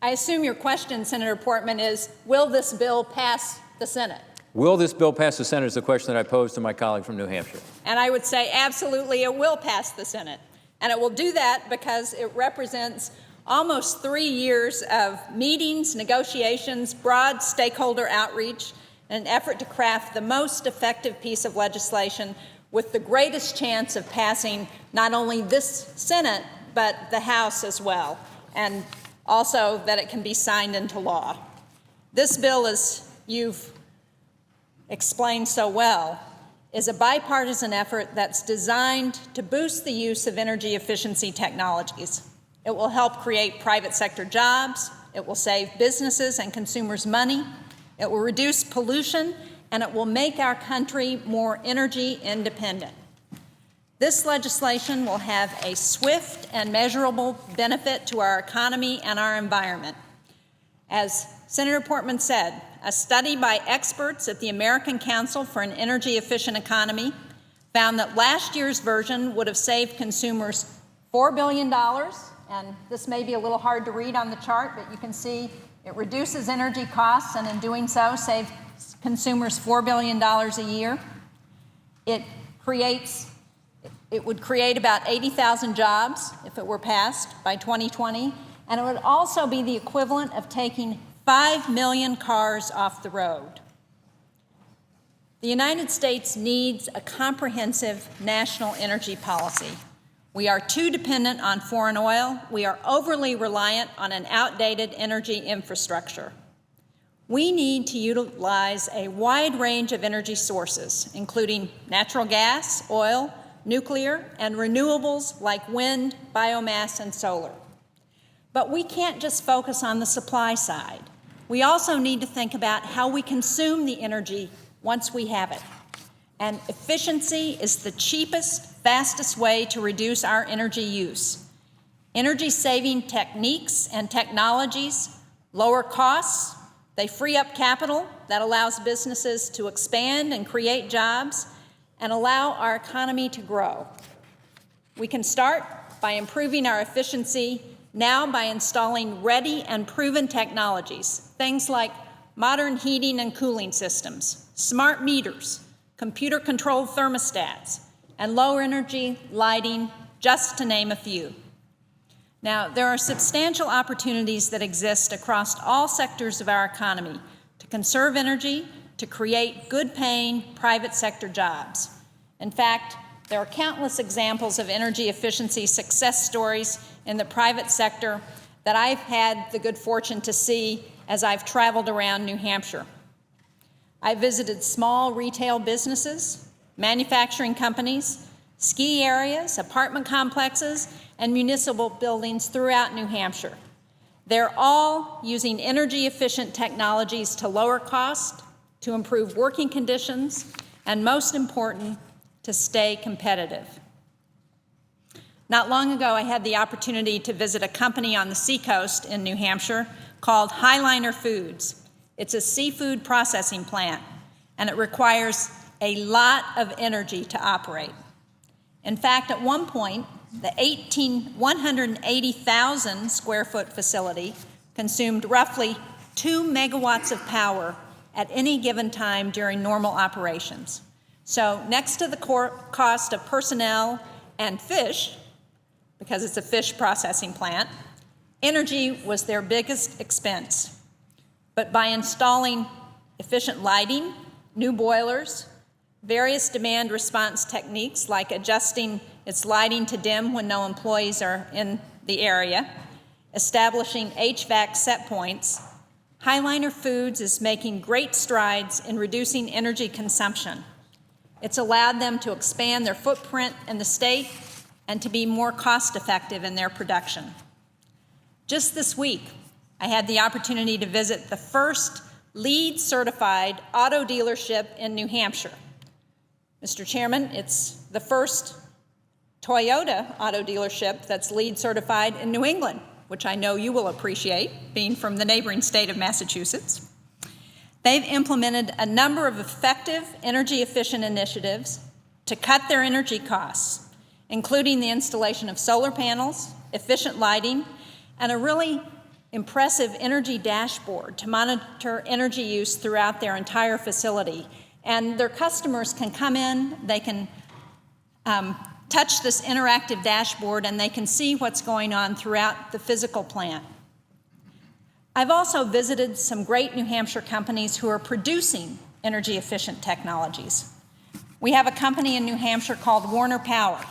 I assume your question, Senator Portman, is, will this bill pass the Senate? Will this bill pass the Senate is the question that I posed to my colleague from New Hampshire. And I would say absolutely it will pass the Senate. And it will do that because it represents almost 3 years of meetings, negotiations, broad stakeholder outreach, and an effort to craft the most effective piece of legislation with the greatest chance of passing not only this Senate, but the House as well, and also that it can be signed into law. This bill, as you've explained so well, is a bipartisan effort that's designed to boost the use of energy efficiency technologies. It will help create private sector jobs, it will save businesses and consumers money, it will reduce pollution, and it will make our country more energy independent. This legislation will have a swift and measurable benefit to our economy and our environment. As Senator Portman said, a study by experts at the American Council for an Energy Efficient Economy found that last year's version would have saved consumers $4 billion, and this may be a little hard to read on the chart, but you can see it reduces energy costs, and in doing so, saves consumers $4 billion a year. It would create about 80,000 jobs if it were passed by 2020, and it would also be the equivalent of taking 5 million cars off the road. The United States needs a comprehensive national energy policy. We are too dependent on foreign oil. We are overly reliant on an outdated energy infrastructure. We need to utilize a wide range of energy sources, including natural gas, oil, nuclear, and renewables like wind, biomass, and solar. But we can't just focus on the supply side. We also need to think about how we consume the energy once we have it. And efficiency is the cheapest, fastest way to reduce our energy use. Energy-saving techniques and technologies lower costs, they free up capital that allows businesses to expand and create jobs and allow our economy to grow. We can start by improving our efficiency now by installing ready and proven technologies, things like modern heating and cooling systems, smart meters, computer-controlled thermostats, and low-energy lighting, just to name a few. Now, there are substantial opportunities that exist across all sectors of our economy to conserve energy, to create good-paying private sector jobs. In fact, there are countless examples of energy efficiency success stories in the private sector that I've had the good fortune to see as I've traveled around New Hampshire. I visited small retail businesses, manufacturing companies, ski areas, apartment complexes, and municipal buildings throughout New Hampshire. They're all using energy-efficient technologies to lower cost, to improve working conditions, and most important, to stay competitive. Not long ago, I had the opportunity to visit a company on the seacoast in New Hampshire called Highliner Foods. It's a seafood processing plant, and it requires a lot of energy to operate. In fact, at one point, the 180,000 square foot facility consumed roughly 2 megawatts of power at any given time during normal operations. So next to the cost of personnel and fish, because it's a fish processing plant, energy was their biggest expense. But by installing efficient lighting, new boilers, various demand response techniques like adjusting its lighting to dim when no employees are in the area, establishing HVAC set points, Highliner Foods is making great strides in reducing energy consumption. It's allowed them to expand their footprint in the state and to be more cost-effective in their production. Just this week, I had the opportunity to visit the first LEED-certified auto dealership in New Hampshire. Mr. Chairman, it's the first Toyota auto dealership that's LEED-certified in New England, which I know you will appreciate, being from the neighboring state of Massachusetts. They've implemented a number of effective energy-efficient initiatives to cut their energy costs, including the installation of solar panels, efficient lighting, and a really impressive energy dashboard to monitor energy use throughout their entire facility. And their customers can come in, they can touch this interactive dashboard, and they can see what's going on throughout the physical plant. I've also visited some great New Hampshire companies who are producing energy-efficient technologies. We have a company in New Hampshire called Warner Power,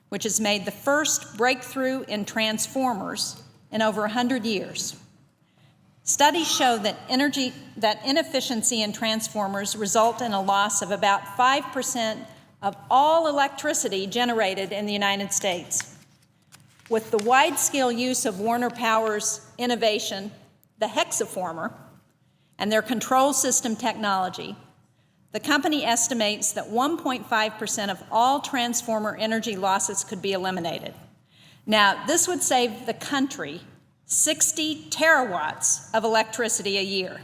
which has made the first breakthrough in transformers in over 100 years. Studies show that inefficiency in transformers result in a loss of about 5% of all electricity generated in the United States. With the wide-scale use of Warner Power's innovation, the hexaformer, and their control system technology, the company estimates that 1.5% of all transformer energy losses could be eliminated. Now, this would save the country 60 terawatts of electricity a year.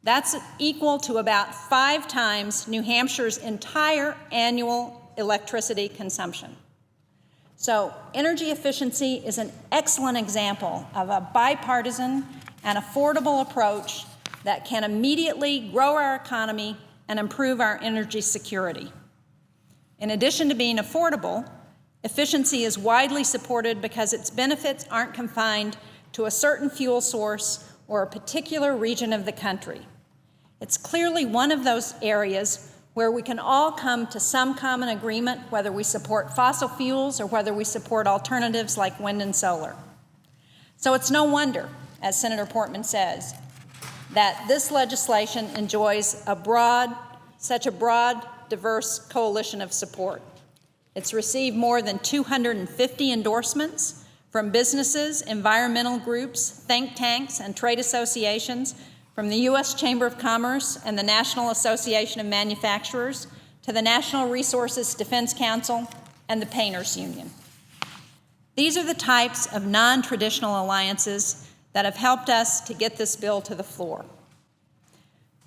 That's equal to about 5 times New Hampshire's entire annual electricity consumption. So energy efficiency is an excellent example of a bipartisan and affordable approach that can immediately grow our economy and improve our energy security. In addition to being affordable, efficiency is widely supported because its benefits aren't confined to a certain fuel source or a particular region of the country. It's clearly one of those areas where we can all come to some common agreement, whether we support fossil fuels or whether we support alternatives like wind and solar. So it's no wonder, as Senator Portman says, that this legislation enjoys such a broad, diverse coalition of support. It's received more than 250 endorsements from businesses, environmental groups, think tanks, and trade associations, from the U.S. Chamber of Commerce and the National Association of Manufacturers to the National Resources Defense Council and the Painters Union. These are the types of non-traditional alliances that have helped us to get this bill to the floor.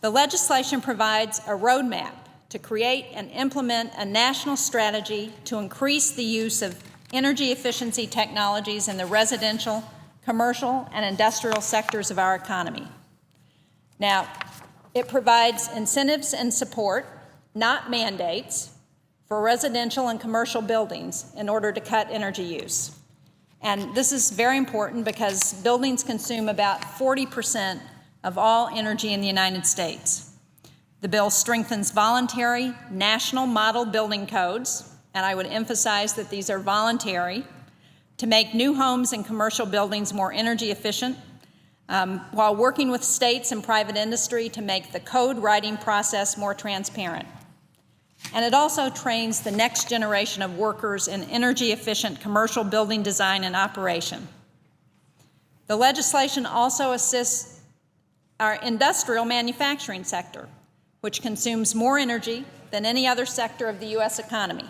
The legislation provides a roadmap to create and implement a national strategy to increase the use of energy efficiency technologies in the residential, commercial, and industrial sectors of our economy. Now, it provides incentives and support, not mandates, for residential and commercial buildings in order to cut energy use. And this is very important because buildings consume about 40% of all energy in the United States. The bill strengthens voluntary national model building codes, and I would emphasize that these are voluntary, to make new homes and commercial buildings more energy efficient, while working with states and private industry to make the code writing process more transparent. And it also trains the next generation of workers in energy-efficient commercial building design and operation. The legislation also assists our industrial manufacturing sector, which consumes more energy than any other sector of the U.S. economy.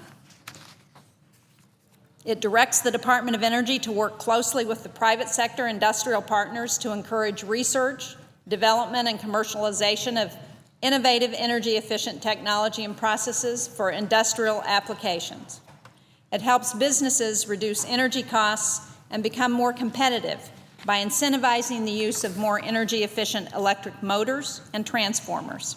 It directs the Department of Energy to work closely with the private sector industrial partners to encourage research, development, and commercialization of innovative energy-efficient technology and processes for industrial applications. It helps businesses reduce energy costs and become more competitive by incentivizing the use of more energy-efficient electric motors and transformers.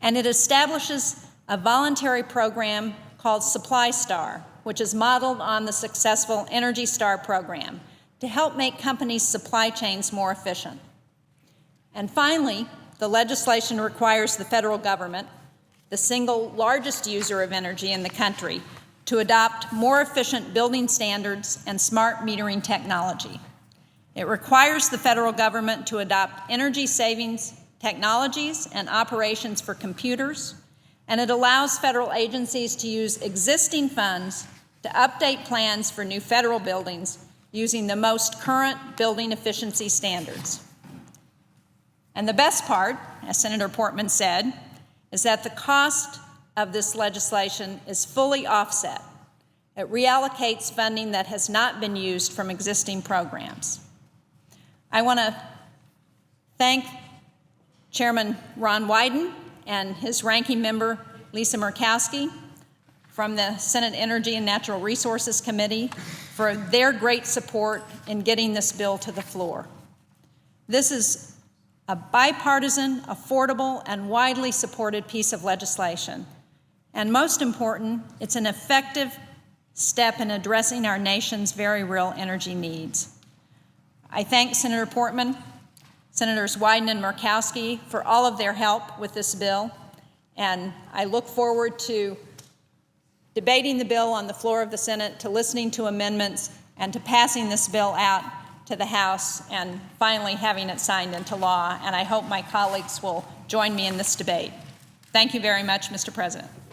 And it establishes a voluntary program called Supply Star, which is modeled on the successful Energy Star program to help make companies' supply chains more efficient. And finally, the legislation requires the federal government, the single largest user of energy in the country, to adopt more efficient building standards and smart metering technology. It requires the federal government to adopt energy savings technologies and operations for computers, and it allows federal agencies to use existing funds to update plans for new federal buildings using the most current building efficiency standards. And the best part, as Senator Portman said, is that the cost of this legislation is fully offset. It reallocates funding that has not been used from existing programs. I want to thank Chairman Ron Wyden and his ranking member, Lisa Murkowski, from the Senate Energy and Natural Resources Committee for their great support in getting this bill to the floor. This is a bipartisan, affordable, and widely supported piece of legislation. And most important, it's an effective step in addressing our nation's very real energy needs. I thank Senator Portman, Senators Wyden and Murkowski for all of their help with this bill, and I look forward to debating the bill on the floor of the Senate, to listening to amendments, and to passing this bill out to the House and finally having it signed into law. And I hope my colleagues will join me in this debate. Thank you very much, Mr. President.